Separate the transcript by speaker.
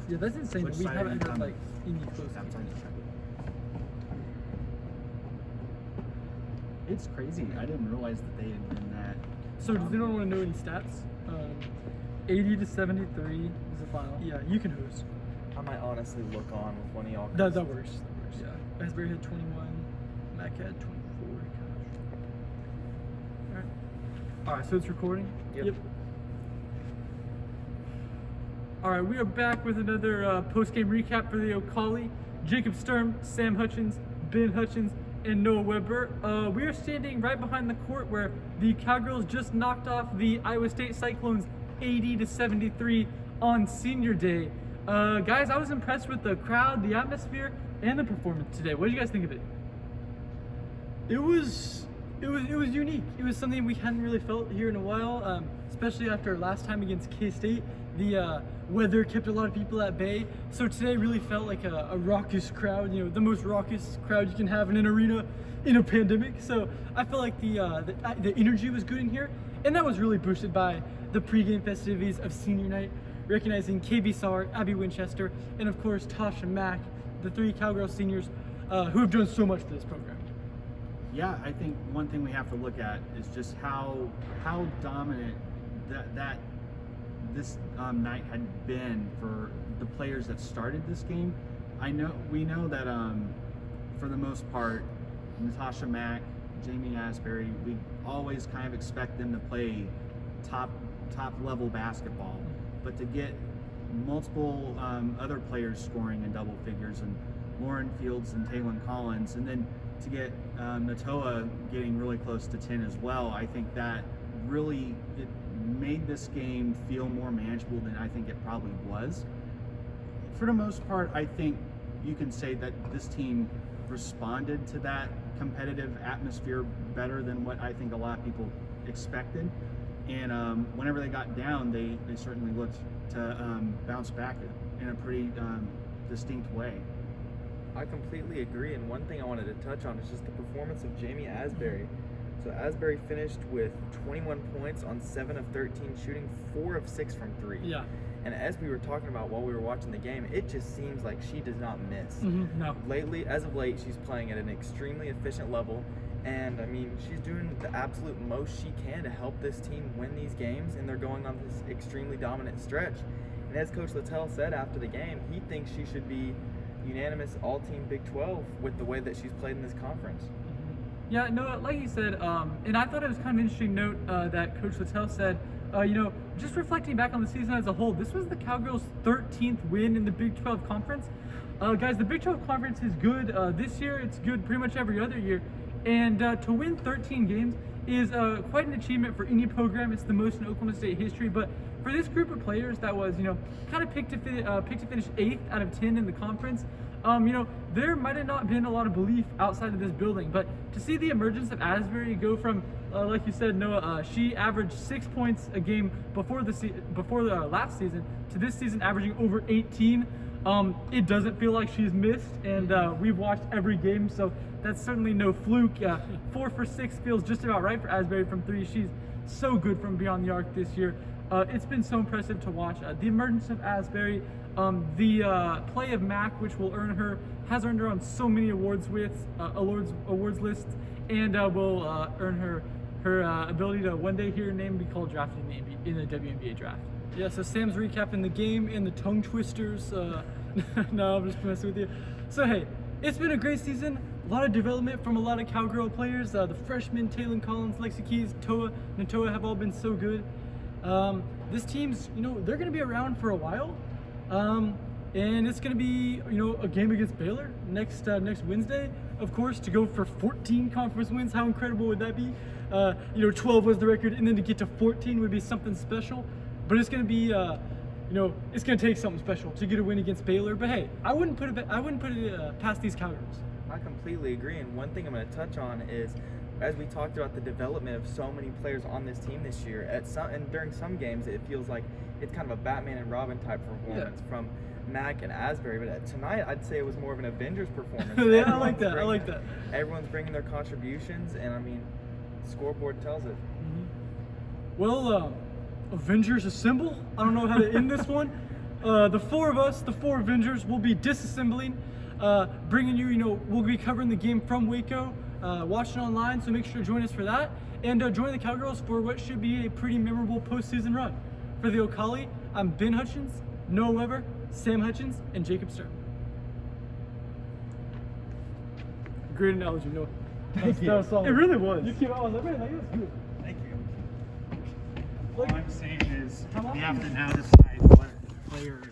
Speaker 1: Yeah, that's insane.
Speaker 2: Which
Speaker 1: We
Speaker 2: side
Speaker 1: haven't
Speaker 2: are you
Speaker 1: had like any close
Speaker 2: I'm
Speaker 1: games.
Speaker 2: trying to check it. It's crazy. I didn't realize that they had been that.
Speaker 1: So does anyone want to know any stats? 80 to 73 is the final. Yeah, you can host.
Speaker 3: I might honestly look on with one of y'all.
Speaker 1: That works. Yeah. Asbury had 21. Mac had 24. Gosh. All right, so it's recording?
Speaker 3: Yep.
Speaker 1: All right, we are back with another post-game recap for the O'Colly. Jacob Sturm, Sam Hutchens, Ben Hutchens, and Noah Weber. We are standing right behind the court where the Cowgirls just knocked off the Iowa State Cyclones 80 to 73 on Senior Day. Guys, I was impressed with the crowd, the atmosphere, and the performance today. What did you guys think of it? It was unique. It was something we hadn't really felt here in a while, especially after last time against K-State. The weather kept a lot of people at bay, so today really felt like a raucous crowd. You know, the most raucous crowd you can have in an arena in a pandemic. So I felt like the energy was good in here, and that was really boosted by the pregame festivities of Senior Night, recognizing KB Sark, Abby Winchester, and of course Tasha Mack, the three Cowgirl seniors who have done so much for this program.
Speaker 2: Yeah, I think one thing we have to look at is just how dominant that this night had been for the players that started this game. We know that for the most part, Natasha Mack, Jamie Asbury, we always kind of expect them to play top level basketball, but to get multiple other players scoring in double figures, and Lauren Fields and Taylon Collins, and then to get Natoa getting really close to 10 as well, I think that really it made this game feel more manageable than I think it probably was. For the most part, I think you can say that this team responded to that competitive atmosphere better than what I think a lot of people expected. And whenever they got down, they certainly looked to bounce back in a pretty distinct way.
Speaker 3: I completely agree, and one thing I wanted to touch on is just the performance of Jamie Asbury. So Asbury finished with 21 points on 7 of 13, shooting 4 of 6 from 3.
Speaker 1: Yeah.
Speaker 3: And as we were talking about while we were watching the game, it just seems like she does not miss.
Speaker 1: No.
Speaker 3: As of late, she's playing at an extremely efficient level, and I mean, she's doing the absolute most she can to help this team win these games, and they're going on this extremely dominant stretch. And as Coach Littell said after the game, he thinks she should be unanimous all-team Big 12 with the way that she's played in this conference.
Speaker 1: Yeah, no, like you said, and I thought it was kind of an interesting note that Coach Littell said, just reflecting back on the season as a whole, this was the Cowgirls' 13th win in the Big 12 Conference. Guys, the Big 12 Conference is good this year. It's good pretty much every other year. And to win 13 games is quite an achievement for any program. It's the most in Oklahoma State history. But for this group of players that was, kind of picked to finish 8th out of 10 in the conference, there might have not been a lot of belief outside of this building. But to see the emergence of Asbury go from, like you said, Noah, she averaged 6 points a game before the last season to this season averaging over 18. It doesn't feel like she's missed, and we've watched every game, so that's certainly no fluke. 4 for 6 feels just about right for Asbury from 3. She's so good from beyond the arc this year. It's been so impressive to watch. The emergence of Asbury, the play of Mac, which has earned her on so many awards awards lists, and will earn her ability to one day hear her name be called drafted in the WNBA draft. Yeah, so Sam's recapping the game and the tongue twisters. No, I'm just messing with you. So hey, it's been a great season. A lot of development from a lot of Cowgirl players. The freshmen, Taylon Collins, Lexi Keys, Natoa have all been so good. This team's, they're going to be around for a while. And it's going to be, a game against Baylor next Wednesday, of course, to go for 14 conference wins. How incredible would that be? 12 was the record, and then to get to 14 would be something special. But it's going to be, it's going to take something special to get a win against Baylor. But hey, I wouldn't put it past these Cowgirls.
Speaker 3: I completely agree, and one thing I'm going to touch on is, as we talked about the development of so many players on this team this year, and during some games it feels like it's kind of a Batman and Robin type performance from Mac and Asbury, but tonight I'd say it was more of an Avengers performance.
Speaker 1: Yeah, I like that.
Speaker 3: Everyone's bringing their contributions, and I mean, scoreboard tells it.
Speaker 1: Well, Avengers assemble. I don't know how to end this one. The four of us, the four Avengers, will be disassembling, bringing you, we'll be covering the game from Waco, watching online, so make sure to join us for that. And join the Cowgirls for what should be a pretty memorable postseason run. For the Ocali, I'm Ben Hutchens, Noah Weber, Sam Hutchens, and Jacob Sturm. Great analogy, Noah.
Speaker 2: Thank you.
Speaker 1: That was solid.
Speaker 2: It really was.
Speaker 1: You came out, I was like, man, that was good.
Speaker 2: Thank you.
Speaker 1: Like-
Speaker 2: All I'm saying is
Speaker 1: How long
Speaker 2: we
Speaker 1: is
Speaker 2: have
Speaker 1: it?
Speaker 2: to now decide what players